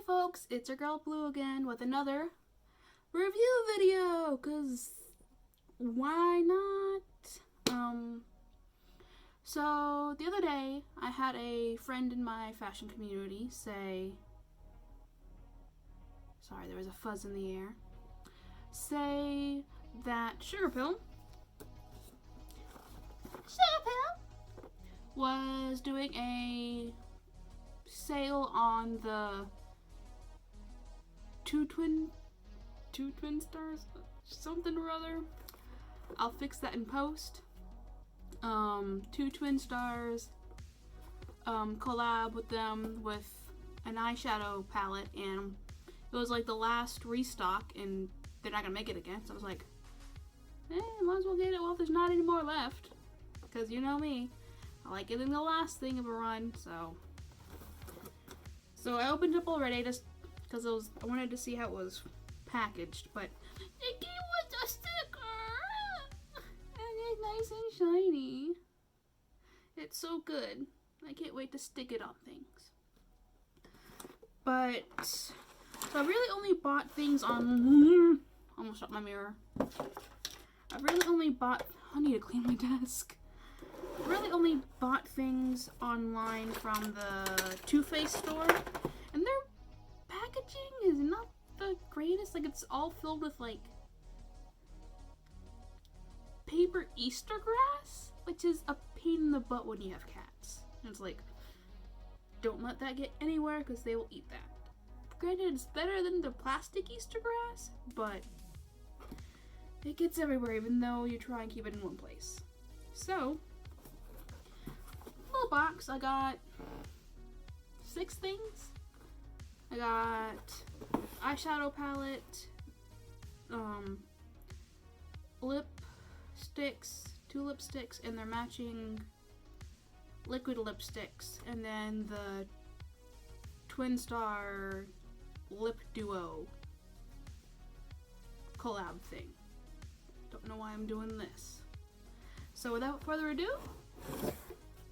folks, it's your girl Blue again with another review video, cause why not? So the other day I had a friend in my fashion community say, sorry, there was a fuzz in the air, say that Sugarpill was doing a sale on the two twin stars, something or other. I'll fix that in post. Two twin stars, collab with them with an eyeshadow palette, and it was like the last restock and they're not gonna make it again, so I was like, might as well get it while there's not any more left, because you know me, I like getting the last thing of a run. So I opened it up already just because I wanted to see how it was packaged, but it came with a sticker, and it's nice and shiny. It's so good. I can't wait to stick it on things. But so I really only bought things on. Almost shut my mirror. I really only bought. I need to clean my desk. I really only bought things online from the Too Faced store, and their packaging is not the greatest. Like, it's all filled with like paper Easter grass, which is a pain in the butt when you have cats. And it's like, don't let that get anywhere because they will eat that. Granted, it's better than the plastic Easter grass, but it gets everywhere even though you try and keep it in one place. So, little box, I got 6 things. I got eyeshadow palette, lipsticks, 2 lipsticks, and their matching liquid lipsticks, and then the Twin Star lip duo collab thing. Don't know why I'm doing this. So without further ado,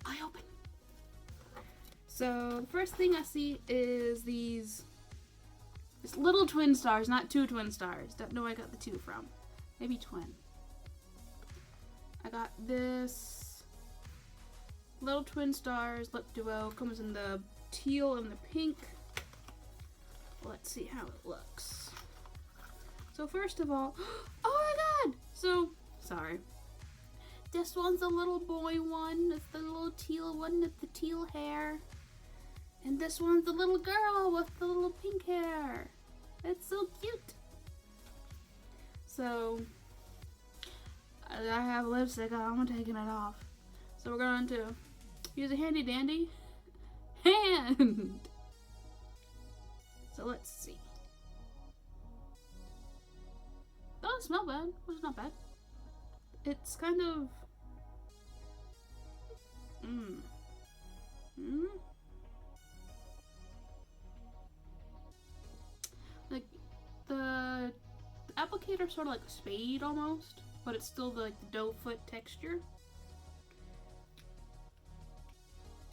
I open. So the first thing I see is these little twin stars, not 2 twin stars. Don't know where I got the 2 from. Maybe twin. I got this little twin stars lip duo. Comes in the teal and the pink. Let's see how it looks. So first of all, oh my god! So, sorry. This one's the little boy one. It's the little teal one with the teal hair. And this one's the little girl with the little pink hair. It's so cute. So, I have lipstick on. I'm taking it off. So we're going to use a handy dandy hand. So let's see. Doesn't smell bad. It's not bad. It's kind of like the applicator sort of like a spade almost, but it's still the doe foot texture.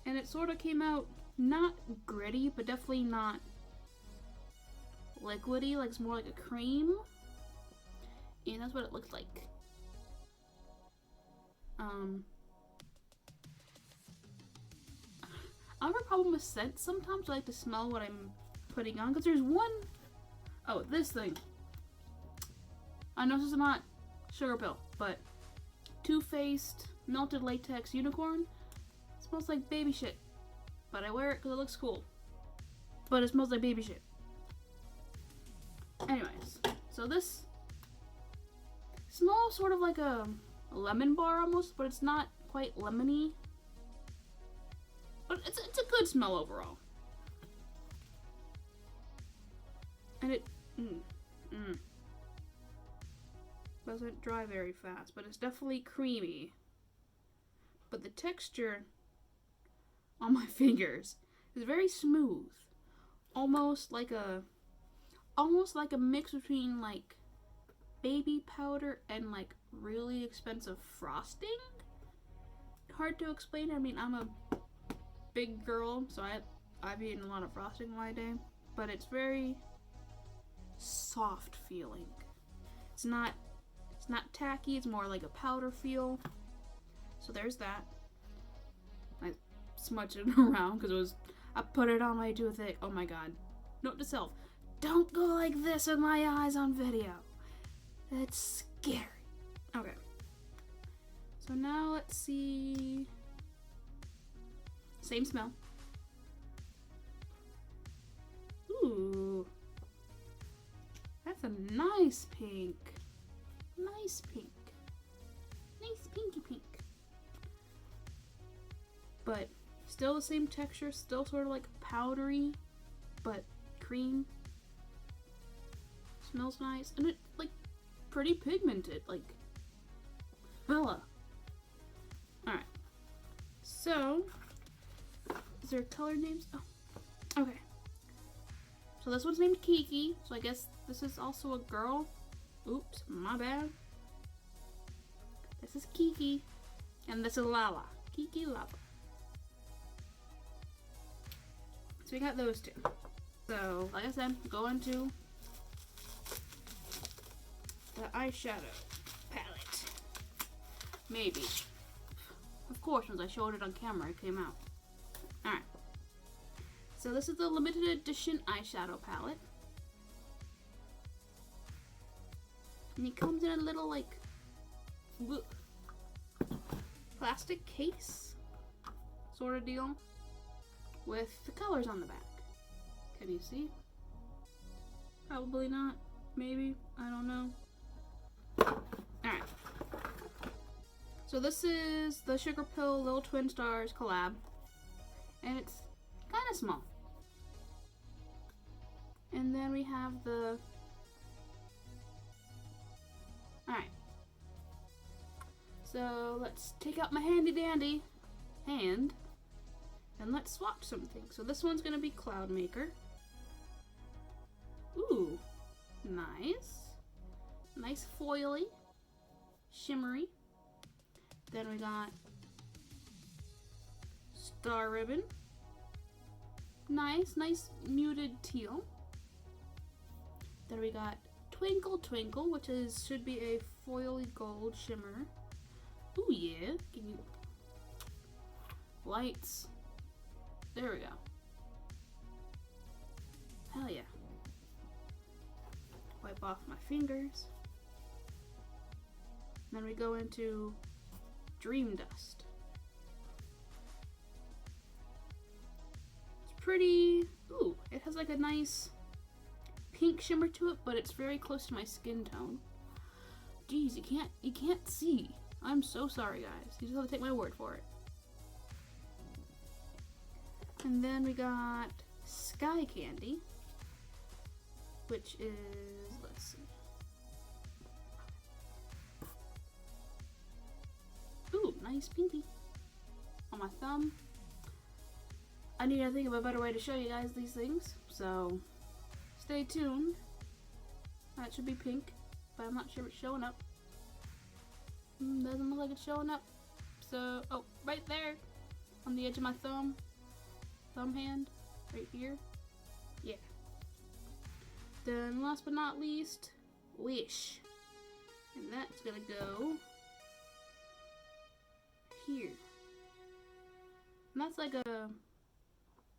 And it sort of came out not gritty, but definitely not liquidy, like it's more like a cream. And that's what it looked like. I have a problem with scents sometimes. I like to smell what I'm putting on, because there's one, this thing. I know this is not Sugarpill, but Too Faced Melted Latex Unicorn. It smells like baby shit, but I wear it because it looks cool. But it smells like baby shit. Anyways, so this smells sort of like a lemon bar almost, but it's not quite lemony. But it's a good smell overall. And it doesn't dry very fast, but it's definitely creamy. But the texture on my fingers is very smooth. Almost like a mix between like baby powder and like really expensive frosting. Hard to explain. I mean, I'm a big girl, so I've eaten a lot of frosting in my day. but it's very soft feeling. It's not tacky, it's more like a powder feel. So there's that. I smudged it around because I put it on way too thick. Oh my god. Note to self, don't go like this with my eyes on video. It's scary. Okay. So now let's see. Same smell. Ooh. That's a nice pink. Nice pink. Nice pinky pink. But still the same texture, still sort of like powdery, but cream. Smells nice. And it's like pretty pigmented, like hella. Alright. So, is there color names? Oh, okay. So this one's named Kiki, so I guess this is also a girl. Oops, my bad. This is Kiki, and this is Lala. Kiki, Lala. So we got those two. So, like I said, go into the eyeshadow palette. Maybe. Of course, once I showed it on camera, it came out. Alright. So this is the limited edition eyeshadow palette. And it comes in a little, like, plastic case sort of deal with the colors on the back. Can you see? Probably not. Maybe. I don't know. Alright. So this is the Sugarpill Little Twin Stars collab. And it's kind of small. And then we have the... Alright. So let's take out my handy dandy hand and let's swatch something. So this one's gonna be Cloud Maker. Ooh, nice. Nice foily, shimmery. Then we got Star Ribbon. Nice muted teal. Then we got Twinkle Twinkle, which should be a foily gold shimmer. Ooh yeah, give me lights. There we go. Hell yeah. Wipe off my fingers. Then we go into Dream Dust. It's pretty. Ooh, it has like a nice pink shimmer to it, but it's very close to my skin tone. Jeez, you can't see. I'm so sorry, guys. You just have to take my word for it. And then we got Sky Candy, which is, let's see. Ooh, nice pinky on my thumb. I need to think of a better way to show you guys these things, so stay tuned. That should be pink, but I'm not sure it's showing up. Doesn't look like it's showing up. So, oh, right there on the edge of my thumb hand, right here. Yeah. Then last but not least, Wish. And that's gonna go here. And that's like a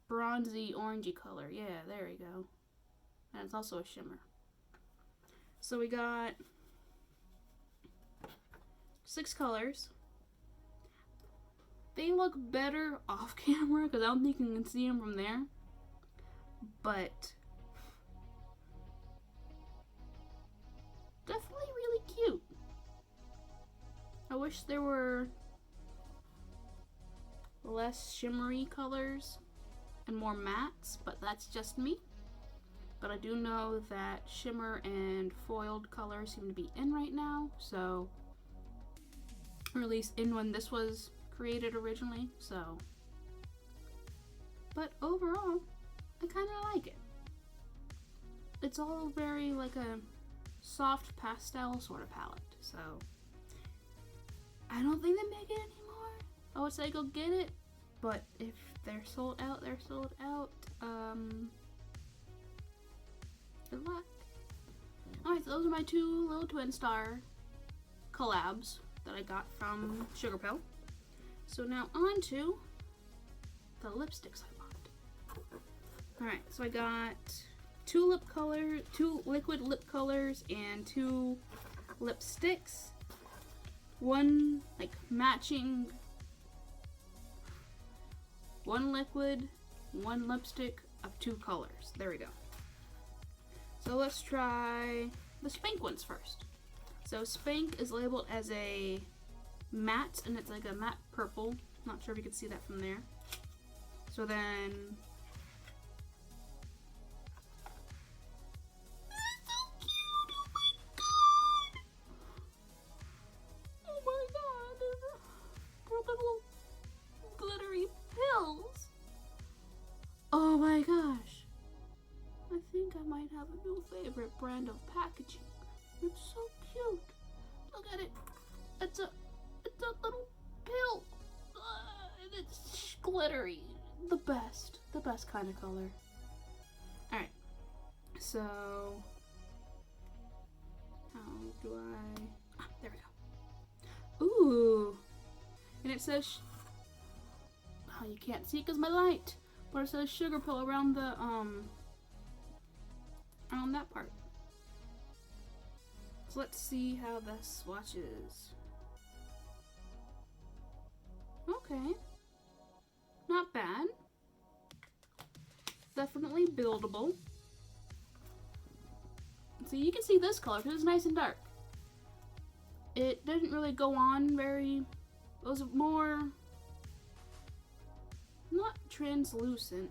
bronzy orangey color. Yeah, there we go. And it's also a shimmer. So we got 6 colors. They look better off camera because I don't think you can see them from there. But definitely really cute. I wish there were less shimmery colors and more mattes, but that's just me. But I do know that shimmer and foiled colors seem to be in right now, so, or at least in when this was created originally, so. But overall, I kind of like it. It's all very like a soft pastel sort of palette, so I don't think they make it anymore. I would say go get it, but if they're sold out, they're sold out. those are my two little twin star collabs that I got from Sugarpill. So now on to the lipsticks I bought. Alright, so I got two liquid lip colors and two lipsticks. One like matching, one liquid, one lipstick of two colors. There we go. So let's try the Spank ones first. So Spank is labeled as a matte, and it's like a matte purple. Not sure if you can see that from there. So then, oh my god, they're little glittery pills. Oh my gosh. I think I might have a new favorite brand of packaging. It's so cute. Look at it. It's a little pill. And it's glittery. The best kind of color. Alright. So, how do I... there we go. Ooh. And it says... oh, you can't see because my light. But it says Sugarpill around the, around that part. So let's see how this swatches. Okay. Not bad. Definitely buildable. So you can see this color because it's nice and dark. It didn't really go on very... it was more... not translucent.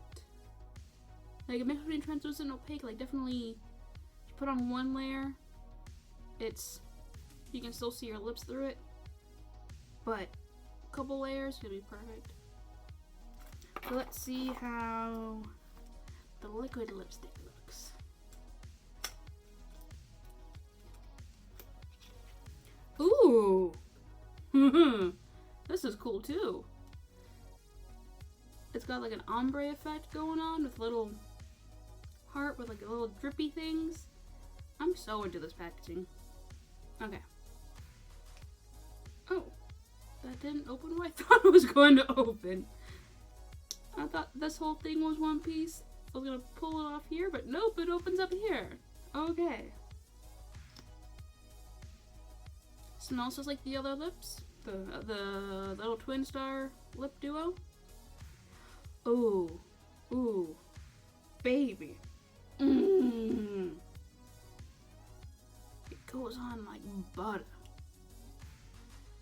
Like a mix between translucent and opaque. Like definitely, you put on one layer, it's, you can still see your lips through it. But a couple layers could be perfect. So let's see how the liquid lipstick looks. Ooh! This is cool too. It's got like an ombre effect going on with little heart with like little drippy things. I'm so into this packaging. Okay. Oh, that didn't open what I thought it was going to open. I thought this whole thing was one piece. I was gonna pull it off here, but nope, it opens up here. Okay. Smells just like the other lips. The little twin star lip duo. Ooh, ooh, baby. It goes on like butter.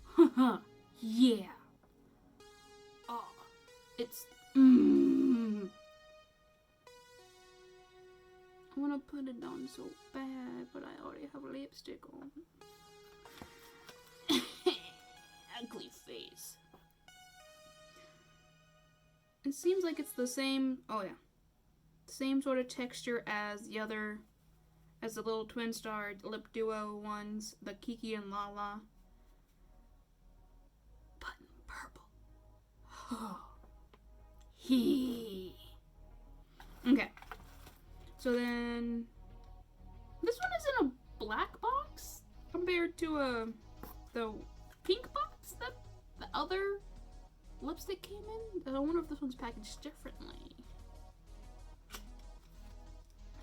Haha, yeah. Oh, it's I wanna put it on so bad, but I already have lipstick on. Ugly face. It seems like it's the same, oh yeah, same sort of texture as the other, as the little twin star lip duo ones, the Kiki and Lala. But in purple. Oh. Hee. Okay. So then, this one is in a black box compared to the pink box that the other lipstick came in. I wonder if this one's packaged differently.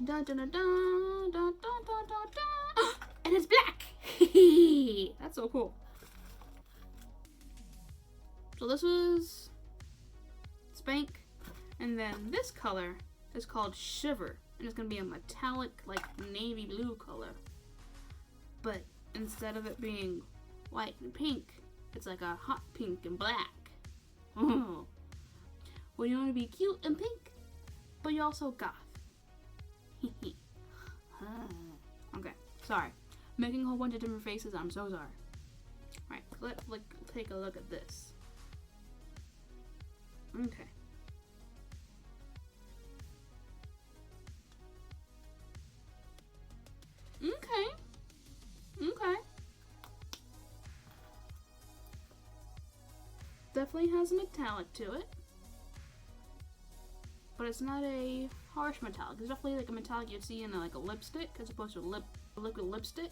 Da da da da da da da da da. And it's black. That's so cool. So this is Spank, and then this color is called Shiver, and it's gonna be a metallic, like navy blue color. But instead of it being white and pink, it's like a hot pink and black. Oh. Well, you want to be cute and pink, but you also goth. Okay, sorry. Making a whole bunch of different faces, I'm so sorry. Alright, let's take a look at this. Okay. Okay. Definitely has a metallic to it. but it's not a harsh metallic. It's definitely like a metallic you'd see in like a lipstick as opposed to a liquid lipstick,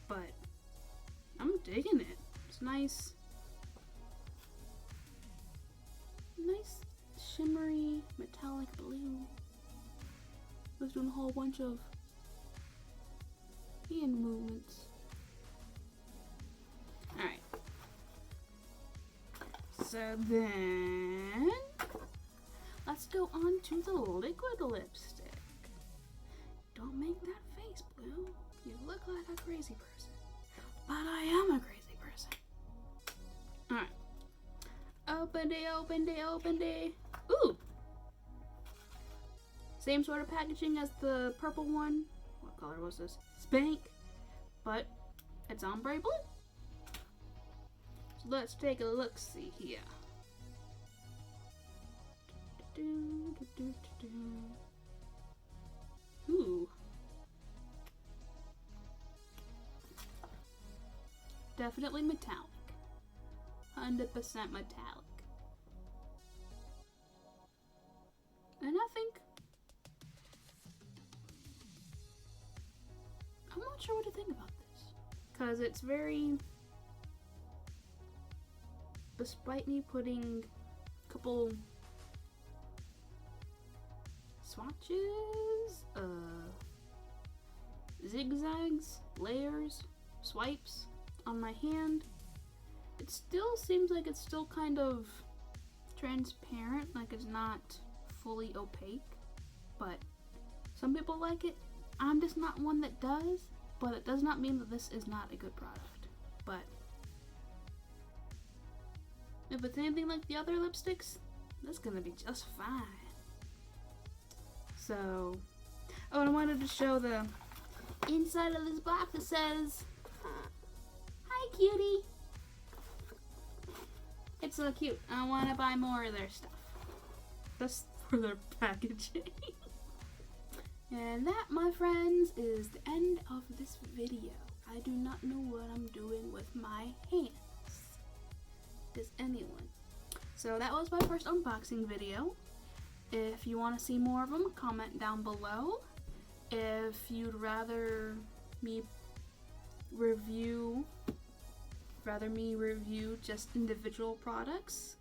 but I'm digging it. It's nice. Nice shimmery metallic blue. I was doing a whole bunch of hand movements. Alright. So then let's go on to the liquid lipstick. Don't make that face, Blue. You look like a crazy person. But I am a crazy person. Alright. Open day, open day, open day. Ooh! Same sort of packaging as the purple one. What color was this? Spank. But it's ombre blue. So let's take a look-see here. Ooh. Definitely metallic. 100% metallic. And I think I'm not sure what to think about this. Because it's very, despite me putting a couple swatches, zigzags, layers, swipes on my hand, it still seems like it's still kind of transparent, like it's not fully opaque, but some people like it. I'm just not one that does, but it does not mean that this is not a good product. But if it's anything like the other lipsticks, that's gonna be just fine. So, oh, and I wanted to show the inside of this box that says, "Hi, cutie." It's so cute. I want to buy more of their stuff. Just for their packaging. And that, my friends, is the end of this video. I do not know what I'm doing with my hands. Does anyone? So that was my first unboxing video. If you want to see more of them, comment down below. If you'd rather me review just individual products,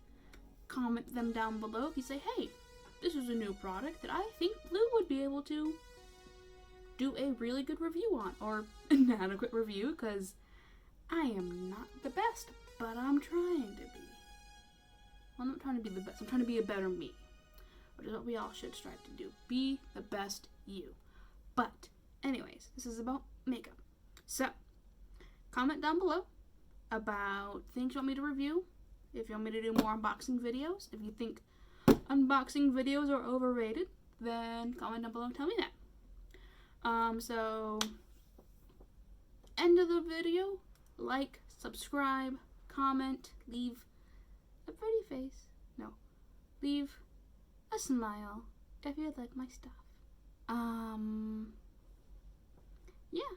comment them down below. If you say, hey, this is a new product that I think Blue would be able to do a really good review on, or an adequate review, because I am not the best, but I'm trying to be. Well, I'm not trying to be the best, I'm trying to be a better me, which is what we all should strive to do. Be the best you. But anyways, this is about makeup. So, comment down below about things you want me to review, if you want me to do more unboxing videos. If you think unboxing videos are overrated, then comment down below and tell me that. So, end of the video, like, subscribe, comment, leave a pretty face. No, leave a smile if you like my stuff. Yeah.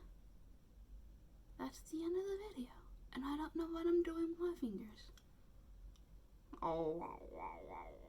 That's the end of the video. And I don't know what I'm doing with my fingers. Oh, wow, wow, wow.